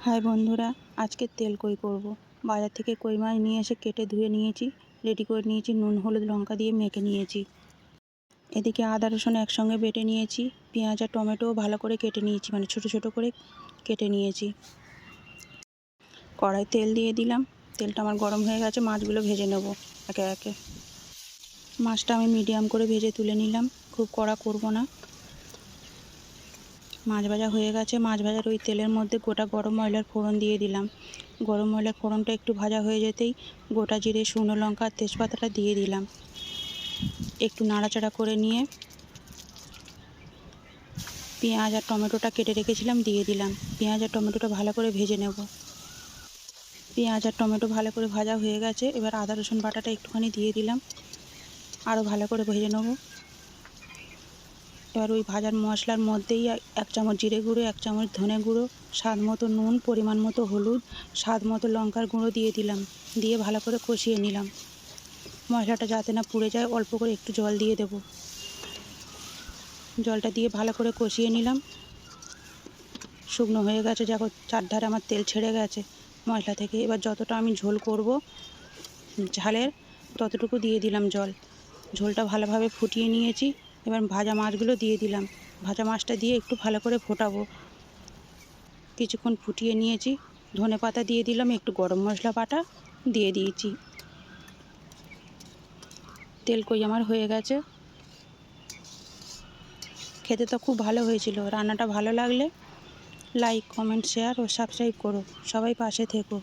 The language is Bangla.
হাই বন্ধুরা, আজকে তেল কই করব। বাজার থেকে কই মাছ নিয়ে এসে কেটে ধুয়ে নিয়েছি, রেডি করে নিয়েছি, নুন হলুদ লঙ্কা দিয়ে মেখে নিয়েছি। এদিকে আদা রসুন একসঙ্গে বেটে নিয়েছি, পেঁয়াজ আর টমেটোও ভালো করে কেটে নিয়েছি, মানে ছোট ছোট করে কেটে নিয়েছি। কড়াই তেল দিয়ে দিলাম, তেলটা আমার গরম হয়ে গেছে, মাছগুলো ভেজে নেব একে একে। মাছটা আমি মিডিয়াম করে ভেজে তুলে নিলাম, খুব কড়া করব না। মাছ ভাজা হয়ে গেছে, মাছ ভাজার ওই তেলের মধ্যে গোটা গরম মশলার ফোড়ন দিয়ে দিলাম। গরম মশলার ফোড়নটা একটু ভাজা হয়ে যেতেই গোটা জিরে, শুকনো লঙ্কা আর তেজপাতাটা দিয়ে দিলাম। একটু নাড়াচাড়া করে নিয়ে পেঁয়াজ আর টমেটোটা কেটে রেখেছিলাম দিয়ে দিলাম। পেঁয়াজ আর টমেটোটা ভালো করে ভেজে নেব। পেঁয়াজ আর টমেটো ভালো করে ভাজা হয়ে গেছে, এবার আদা রসুন বাটাটা একটুখানি দিয়ে দিলাম, আরও ভালো করে ভেজে নেব। এবার ওই ভাজার মশলার মধ্যেই 1 চামচ জিরে গুঁড়ো, 1 চামচ ধনে গুঁড়ো, স্বাদ মতো নুন, পরিমাণ মতো হলুদ, স্বাদ মতো লঙ্কার গুঁড়ো দিয়ে দিলাম। দিয়ে ভালো করে কষিয়ে নিলাম। মশলাটা যাতে না পুড়ে যায় অল্প করে একটু জল দিয়ে দেব। জলটা দিয়ে ভালো করে কষিয়ে নিলাম। শুকনো হয়ে গেছে, যখন চারধারে আমার তেল ছেড়ে গেছে মশলা থেকে। এবার যতটা আমি ঝোল করব ঝালের, ততটুকু দিয়ে দিলাম জল। ঝোলটা ভালোভাবে ফুটিয়ে নিয়েছি। এবার ভাজা মাছগুলো দিয়ে দিলাম। ভাজা মাছটা দিয়ে একটু ভালো করে ফোটাবো। কিছুক্ষণ ফুটিয়ে নিয়েছি, ধনেপাতা দিয়ে দিলাম, একটু গরম মশলা বাটা দিয়ে দিয়েছি। তেল কই আমার হয়ে গেছে। খেতে তো খুব ভালো হয়েছিল। রান্নাটা ভালো লাগলে লাইক, কমেন্ট, শেয়ার ও সাবস্ক্রাইব করো। সবাই পাশে থেকো।